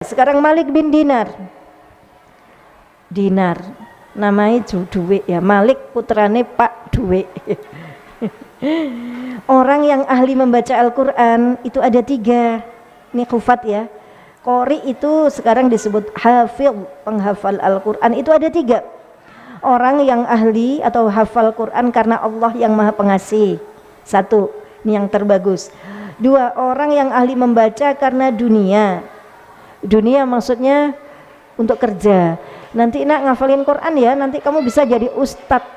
sekarang Malik bin Dinar. Dinar namanya duwe ya, Malik putrane Pak Duwe. Orang yang ahli membaca Al-Quran itu ada 3. Ini khufat ya. Qori itu sekarang disebut hafidh, penghafal Al-Quran, itu ada 3. Orang yang ahli atau hafal Quran karena Allah yang Maha Pengasih. 1, ini yang terbagus. 2, orang yang ahli membaca karena dunia. Dunia maksudnya untuk kerja. Nanti nak ngafalin Quran ya, nanti kamu bisa jadi ustadz.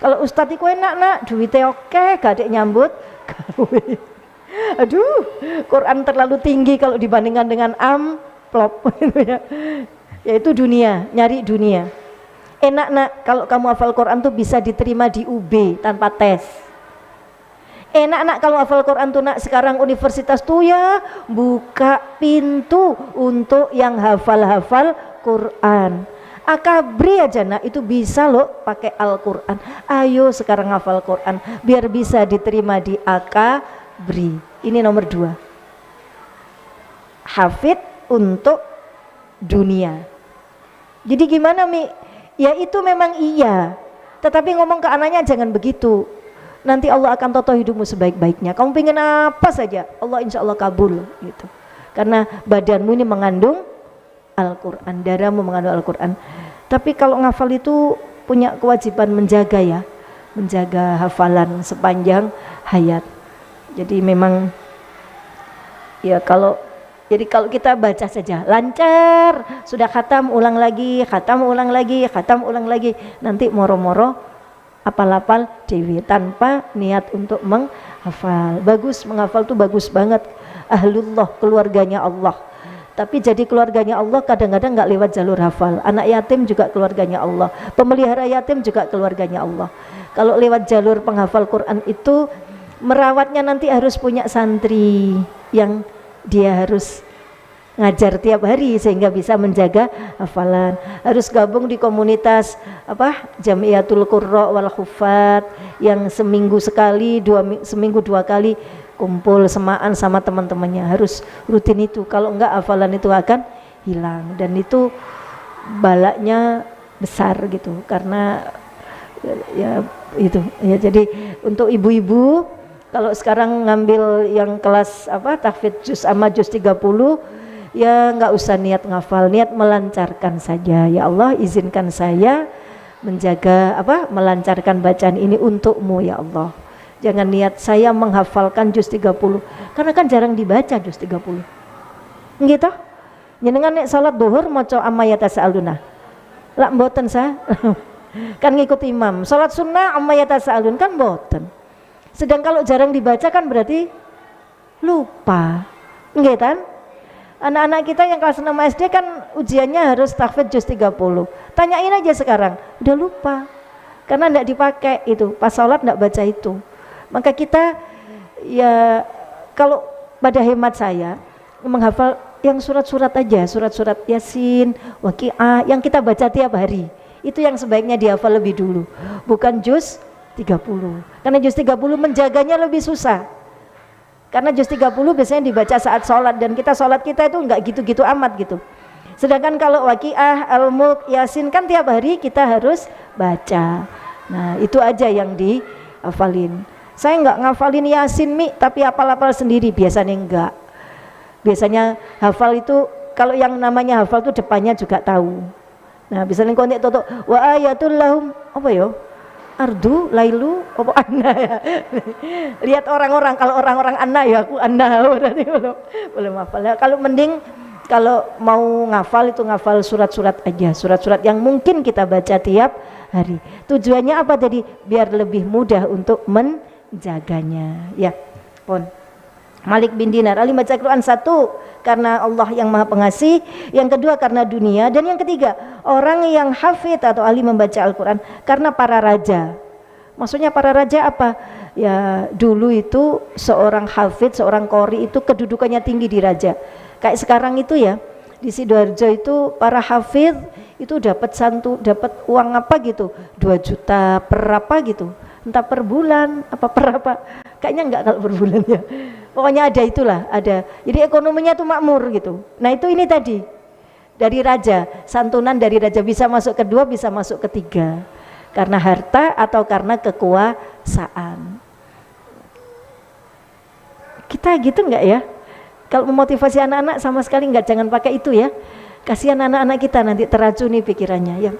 Kalau ustadz itu enak nak, duitnya oke, gak ada nyambut gawe. Aduh, Quran terlalu tinggi kalau dibandingkan dengan amplop. Yaitu dunia, nyari dunia. Enak nak kalau kamu hafal Quran tuh bisa diterima di UB tanpa tes. Enak nak kalau hafal Quran tuh nak sekarang universitas tuh ya buka pintu untuk yang hafal-hafal Quran. Akabri aja nak itu bisa loh pakai Al-Quran. Ayo sekarang hafal Quran biar bisa diterima di Akabri. Ini nomor 2. Hafid untuk dunia. Jadi gimana Mi? Ya itu memang iya. Tetapi ngomong ke anaknya jangan begitu. Nanti Allah akan toto hidupmu sebaik-baiknya. Kamu pengen apa saja, Allah insya Allah kabul gitu. Karena badanmu ini mengandung Al-Quran, darahmu mengandung Al-Quran. Tapi kalau ngafal itu punya kewajiban menjaga ya, menjaga hafalan sepanjang hayat. Jadi memang ya kalau kita baca saja lancar, sudah khatam ulang lagi, khatam ulang lagi, khatam ulang lagi, nanti moro-moro apal-apal dewi tanpa niat untuk menghafal. Bagus menghafal tuh bagus banget. Ahlullah, keluarganya Allah. Tapi jadi keluarganya Allah kadang-kadang nggak lewat jalur hafal. Anak yatim juga keluarganya Allah. Pemelihara yatim juga keluarganya Allah. Kalau lewat jalur penghafal Quran itu merawatnya nanti harus punya santri yang dia harus ngajar tiap hari sehingga bisa menjaga hafalan. Harus gabung di komunitas Jamiatul Qurra wal Hufat yang seminggu 2 kali kumpul semaan sama teman-temannya, harus rutin itu. Kalau enggak hafalan itu akan hilang dan itu balanya besar gitu. Karena ya itu ya, jadi untuk ibu-ibu kalau sekarang ngambil yang kelas tahfidz juz amma juz 30 ya enggak usah niat ngafal, niat melancarkan saja. Ya Allah izinkan saya menjaga melancarkan bacaan ini untukmu ya Allah. Jangan niat saya menghafalkan juz 30 karena kan jarang dibaca juz 30 gitu. Jenengan nek salat duhur maca amma yatasaaluna lak mboten sah. Kan ngikut imam. Salat sunnah amma yatasaalun kan mboten. Sedang kalau jarang dibaca kan berarti lupa nggih kan. Anak-anak kita yang kelas 6 SD kan ujiannya harus tahfidz juz 30. Tanyain aja sekarang udah lupa karena enggak dipakai itu pas salat enggak baca itu. Maka kita ya kalau pada hemat saya menghafal yang surat-surat aja, surat-surat Yasin, Waqiah yang kita baca tiap hari. Itu yang sebaiknya dihafal lebih dulu, bukan juz 30. Karena juz 30 menjaganya lebih susah. Karena juz 30 biasanya dibaca saat sholat dan sholat kita itu enggak gitu-gitu amat gitu. Sedangkan kalau Waqiah, Al-Mulk, Yasin kan tiap hari kita harus baca. Nah itu aja yang dihafalin. Saya enggak ngafalin Yasin tapi hafal-hafal sendiri, biasanya enggak. Biasanya hafal itu kalau yang namanya hafal itu depannya juga tahu. Nah misalnya kau nek toto wa ayatul lahum ardu lailu anna ya. Lihat orang-orang, kalau orang-orang anna ya aku anna berarti belum hafal. Kalau mending kalau mau ngafal itu ngafal surat-surat aja, surat-surat yang mungkin kita baca tiap hari. Tujuannya apa tadi? Biar lebih mudah untuk menjaganya. Ya, pun. Malik bin Dinar ahli baca Quran 1 karena Allah yang Maha Pengasih, yang kedua karena dunia, dan yang ketiga orang yang hafid atau ahli membaca Al-Quran karena para raja. Maksudnya para raja apa? Ya dulu itu seorang hafid, seorang qori itu kedudukannya tinggi di raja. Kayak sekarang itu ya di Sidoarjo itu para hafid itu dapat uang apa gitu 2 juta per apa gitu, entah per bulan apa per apa, kayaknya enggak kalau per bulan ya. Pokoknya ada itulah, ada. Jadi ekonominya tuh makmur gitu. Nah itu ini tadi dari raja, santunan dari raja, bisa masuk kedua, bisa masuk ketiga, karena harta atau karena kekuasaan. Kita gitu enggak ya? Kalau memotivasi anak-anak sama sekali enggak, jangan pakai itu ya. Kasihan anak-anak kita nanti teracuni pikirannya ya.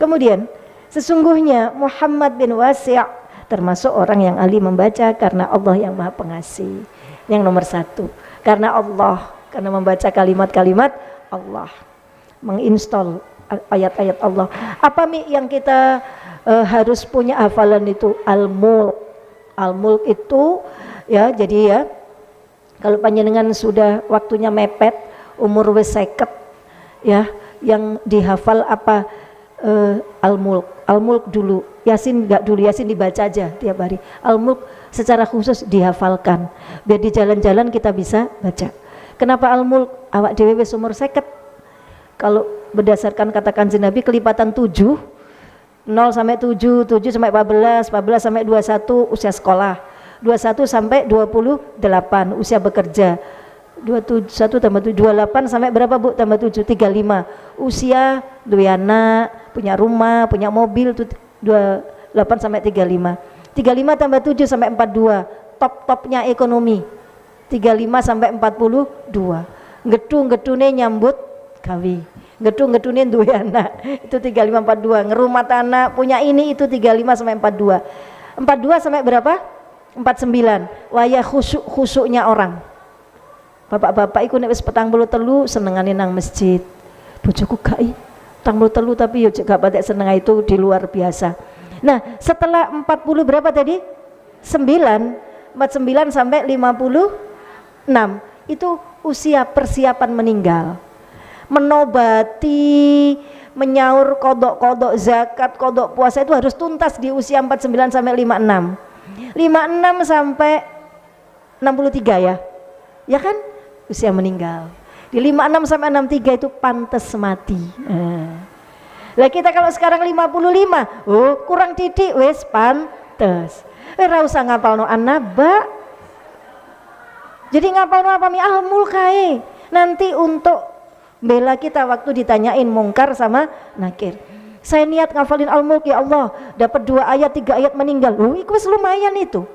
Kemudian sesungguhnya Muhammad bin Wasi' termasuk orang yang ahli membaca karena Allah yang Maha Pengasih. Yang nomor satu, karena Allah, karena membaca kalimat-kalimat Allah, menginstal ayat-ayat Allah. Apa yang kita harus punya hafalan itu? Al-Mulk. Al-Mulk itu ya, jadi ya, kalau panjenengan sudah waktunya mepet, umur wis 50 ya, yang dihafal apa? Al-Mulk. Al-Mulk dulu, Yasin enggak dulu, Yasin dibaca aja tiap hari. Al-Mulk secara khusus dihafalkan, biar di jalan-jalan kita bisa baca. Kenapa Al-Mulk? Awak dhewe wis umur 50. Kalau berdasarkan kata Kanjeng Nabi, kelipatan 7, 0 sampai 7, 7 sampai 14, 14 sampai 21 usia sekolah, 21 sampai 28 usia bekerja, 21 tambah 7, 28 sampai berapa Bu? Tambah 7, 35 usia duwe anak, punya rumah, punya mobil, 28 sampai 35. 35 tambah 7 sampai 42, top-topnya ekonomi. 35 sampai 42. Gedung-gedungnya nyambut gawe. Gedung-gedungnya duwe anak, itu 35 42. Ngerumat anak, punya ini, itu 35 sampai 42. 42 sampai berapa? 49. Wayah khusuk-khusuknya orang. Bapak-bapak iku nek wis 43 senengane nang masjid. Bojoku gak 43 tapi yo gak patek seneng, itu di luar biasa. Nah, setelah 40 berapa tadi? 9, 49 sampai 56. Itu usia persiapan meninggal. Menobati, menyaur kodok-kodok zakat, kodok puasa itu harus tuntas di usia 49 sampai 56. 56 sampai 63 ya. Ya kan? Usia meninggal. Di 56 sampai 63 itu pantas mati. Lah kita kalau sekarang 55, oh kurang didik wis pantes. Ora usah ngapalno annaba. Jadi ngapalno apa mi Al-Mulk kae. Nanti untuk bela kita waktu ditanyain mungkar sama nakir. Saya niat ngafalin Al-Mulk ya Allah, dapat 2 ayat 3 ayat meninggal. Oh, itu lumayan itu.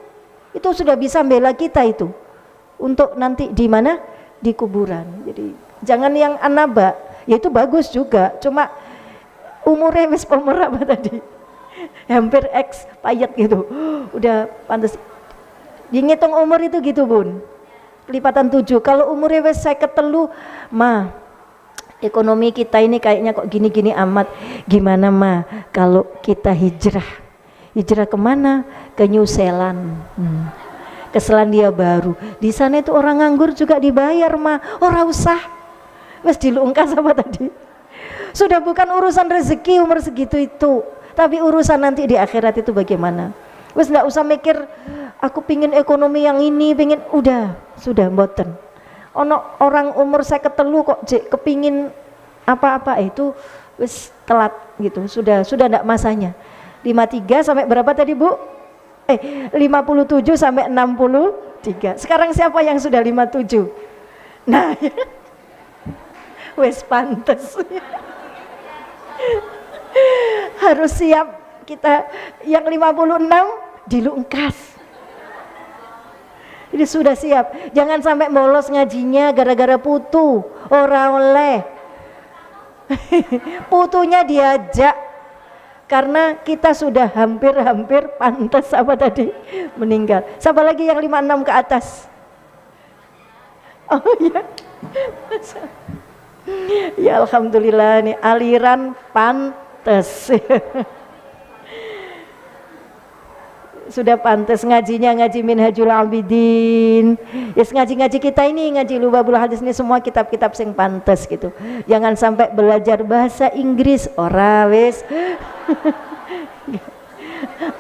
Itu sudah bisa bela kita itu. Untuk nanti di mana? Di kuburan. Jadi jangan yang annaba. Ya itu bagus juga. Cuma umurnya wis umur apa tadi? Hampir X payet gitu. Udah pantas. Ngitung umur itu gitu Bun. Kelipatan 7. Kalau umurnya wis 53, mah ekonomi kita ini kayaknya kok gini-gini amat. Gimana mah kalau kita hijrah? Hijrah kemana? Ke New Zealand. Ke Selandia Baru. Di sana itu orang nganggur juga dibayar mah. Ora usah. Wis dilungkas apa tadi? Sudah bukan urusan rezeki umur segitu itu, tapi urusan nanti di akhirat itu bagaimana. Wis nggak usah mikir aku pingin ekonomi yang ini, pingin, udah, sudah mboten. Ono orang umur 53 kok kepingin apa-apa, itu wis telat gitu, sudah enggak masanya. 53 sampai berapa tadi Bu? 57 sampai 63. Sekarang siapa yang sudah 57? Nah, wis pantes. Harus siap kita yang 56 dilungkas. Ini sudah siap. Jangan sampai bolos ngajinya gara-gara putu. Ora oleh. Putunya diajak. Karena kita sudah hampir-hampir pantas apa tadi? Meninggal. Siapa lagi yang 56 ke atas? Oh ya. Ya alhamdulillah nih aliran pantas. Sudah pantas ngajinya, ngaji Minhajul Abidin. Yes, ngaji-ngaji kita ini, ngaji Lubabul Hadis ini semua kitab-kitab sing pantas gitu. Jangan sampai belajar bahasa Inggris ora wis.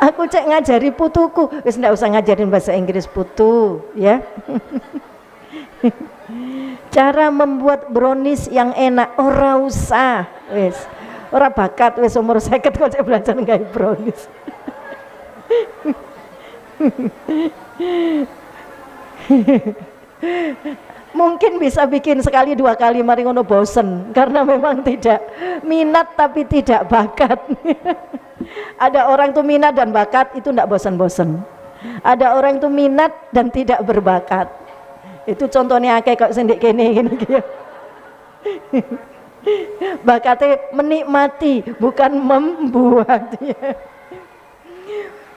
Aku cek ngajari putuku, wis ndak usah ngajarin bahasa Inggris putu, ya. Cara membuat brownies yang enak ora usah, wis. Ora bakat wis umur 50 kok cek belajar gawe brownies. Mungkin bisa bikin sekali dua kali mari ngono bosen karena memang tidak minat tapi tidak bakat. Ada orang tuh minat dan bakat itu tidak bosan-bosan. Ada orang tuh minat dan tidak berbakat. Itu contohnya akeh kok sendik kene gini. Bakatnya menikmati bukan membuat.